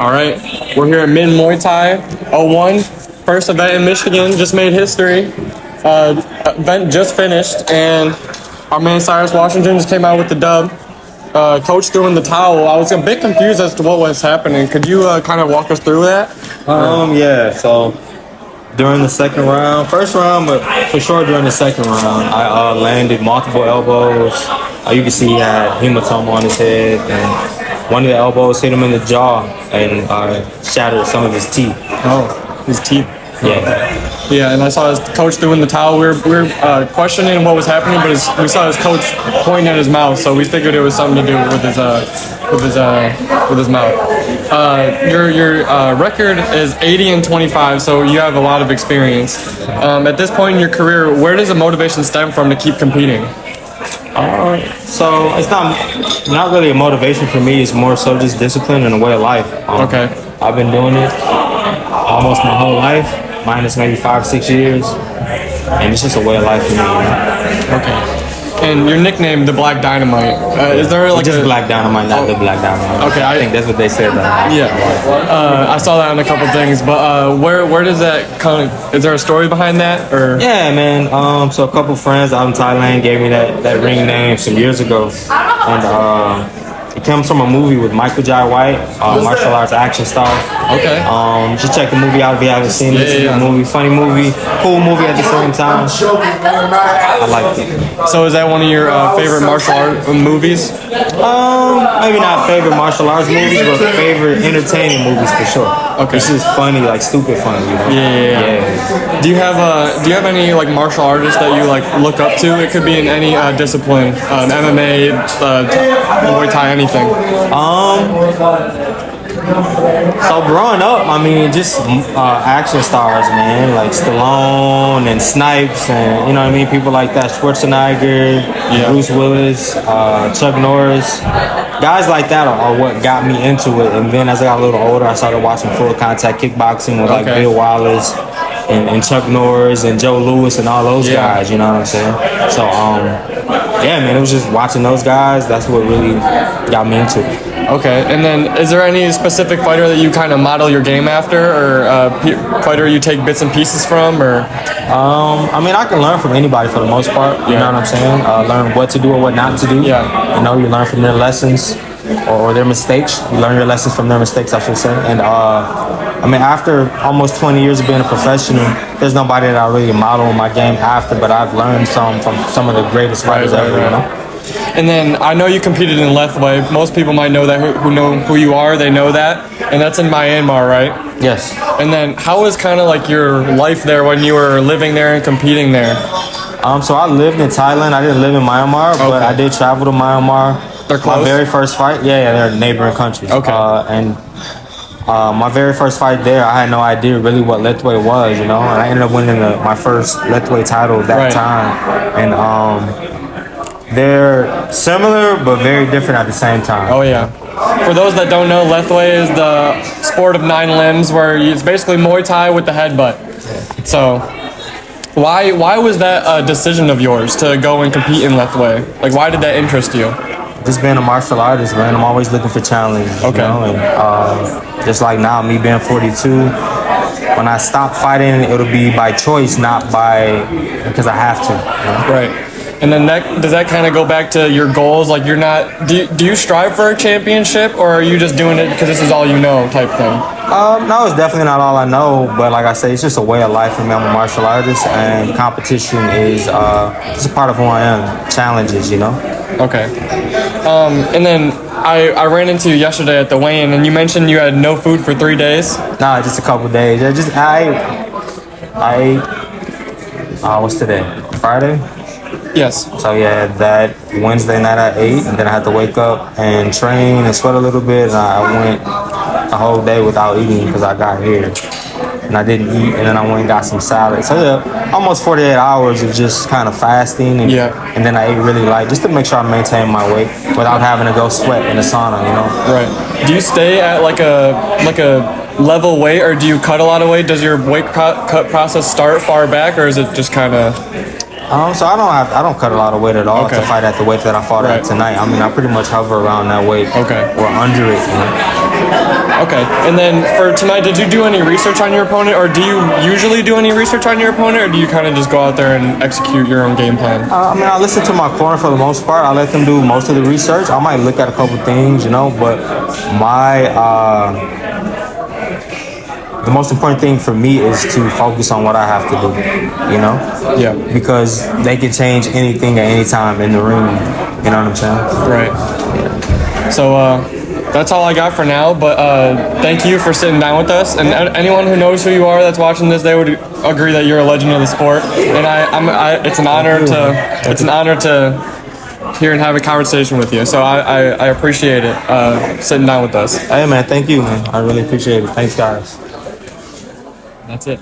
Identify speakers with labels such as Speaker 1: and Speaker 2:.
Speaker 1: All right, we're here at Mitten Muay Thai 01. First event in Michigan, just made history. Event just finished, and our man Cyrus Washington just came out with the dub. Coach threw in the towel. I was a bit confused as to what was happening. Could you kind of walk us through that?
Speaker 2: Yeah. So during the second round, first round, but for sure during the second round, I landed multiple elbows. You can see he had hematoma on his head, and one of the elbows hit him in the jaw and shattered some of his teeth.
Speaker 1: Oh, his teeth.
Speaker 2: Yeah.
Speaker 1: Yeah, and I saw his coach threw in the towel. We were questioning what was happening, but we saw his coach pointing at his mouth, so we figured it was something to do with his mouth. Your record is 80-25, so you have a lot of experience. At this point in your career, where does the motivation stem from to keep competing?
Speaker 2: So it's not really a motivation for me. It's more so just discipline and a way of life.
Speaker 1: Okay.
Speaker 2: I've been doing it almost my whole life. Minus maybe 5-6 years, and it's just a way of life for me. You know?
Speaker 1: Okay. And your nickname, the Black Dynamite, is there like
Speaker 2: just Black Dynamite, not the Black Dynamite?
Speaker 1: Okay,
Speaker 2: I think that's what they said.
Speaker 1: Yeah. I saw that in a couple things, but where does that come? Is there a story behind that, or?
Speaker 2: Yeah, man. So a couple friends out in Thailand gave me that ring name some years ago, and it comes from a movie with Michael Jai White, martial arts action star.
Speaker 1: Okay.
Speaker 2: Just check the movie out if you haven't seen it. It's a good movie, funny movie, cool movie at the same time. I like it.
Speaker 1: So is that one of your favorite martial art movies?
Speaker 2: Maybe not favorite martial arts movies, but favorite entertaining movies for sure.
Speaker 1: Okay.
Speaker 2: It's just funny, like stupid funny, you know?
Speaker 1: Yeah. Do you have any like martial artists that you like look up to? It could be in any discipline, MMA, Muay Thai, anything.
Speaker 2: So growing up, I mean, just action stars, man, like Stallone and Snipes, and you know what I mean, people like that, Schwarzenegger, Bruce Willis, Chuck Norris, guys like that are what got me into it. And then as I got a little older, I started watching full contact kickboxing with like Bill Wallace and Chuck Norris and Joe Louis and all those guys. You know what I'm saying? So yeah, man, it was just watching those guys. That's what really got me into it.
Speaker 1: Okay, and then is there any specific fighter that you kind of model your game after, or fighter you take bits and pieces from, or?
Speaker 2: I mean, I can learn from anybody for the most part. You know what I'm saying? Learn what to do or what not to do.
Speaker 1: Yeah.
Speaker 2: You know, you learn from their lessons or their mistakes. You learn your lessons from their mistakes, I should say. And I mean, after almost 20 years of being a professional, there's nobody that I really model my game after, but I've learned some from some of the greatest fighters ever. You know.
Speaker 1: And then I know you competed in Lethway. Most people might know that who know who you are. They know that, and that's in Myanmar, right?
Speaker 2: Yes.
Speaker 1: And then how was kind of like your life there when you were living there and competing there?
Speaker 2: So I lived in Thailand. I didn't live in Myanmar, but I did travel to Myanmar.
Speaker 1: They're close?
Speaker 2: My very first fight, they're neighboring countries.
Speaker 1: Okay.
Speaker 2: And my very first fight there, I had no idea really what Lethway was, you know, and I ended up winning my first Lethway title that time. And they're similar but very different at the same time.
Speaker 1: Oh yeah. For those that don't know, Lethway is the sport of 9 limbs, where it's basically Muay Thai with the headbutt. So, why was that a decision of yours to go and compete in Lethway? Like, why did that interest you?
Speaker 2: Just being a martial artist, man. I'm always looking for challenges.
Speaker 1: Okay.
Speaker 2: You know? And just like now, me being 42, when I stop fighting, it'll be by choice, not because I have to. You know?
Speaker 1: Right. And then does that kind of go back to your goals? Like, you're not, do you strive for a championship, or are you just doing it because this is all you know type thing?
Speaker 2: No, it's definitely not all I know, but like I say, it's just a way of life for me. I'm a martial artist, and competition is just a part of who I am. Challenges, you know?
Speaker 1: Okay. And then I ran into you yesterday at the weigh-in, and you mentioned you had no food for 3 days?
Speaker 2: Nah, just a couple days. I ate, what's today? Friday?
Speaker 1: Yes.
Speaker 2: So yeah, that Wednesday night I ate, and then I had to wake up and train and sweat a little bit, and I went a whole day without eating because I got here. And I didn't eat, and then I went and got some salad. So yeah, almost 48 hours of just kind of fasting, and then I ate really light just to make sure I maintain my weight without having to go sweat in the sauna, you know?
Speaker 1: Right. Do you stay at like a level weight, or do you cut a lot of weight? Does your weight cut process start far back, or is it just kind of...
Speaker 2: So I don't cut a lot of weight at all to fight at the weight that I fought at tonight. I mean, I pretty much hover around that weight or under it. You know?
Speaker 1: Okay. And then for tonight, did you do any research on your opponent, or do you usually do any research on your opponent, or do you kind of just go out there and execute your own game plan?
Speaker 2: I mean, I listen to my corner for the most part. I let them do most of the research. I might look at a couple things, you know, but the most important thing for me is to focus on what I have to do, you know?
Speaker 1: Yeah.
Speaker 2: Because they can change anything at any time in the ring, you know what I'm saying?
Speaker 1: Right. Yeah. So, that's all I got for now, but thank you for sitting down with us. And anyone who knows who you are that's watching this, they would agree that you're a legend of the sport. And it's an honor to hear and have a conversation with you. So I appreciate it sitting down with us.
Speaker 2: Hey man, thank you, man. I really appreciate it. Thanks, guys.
Speaker 1: That's it.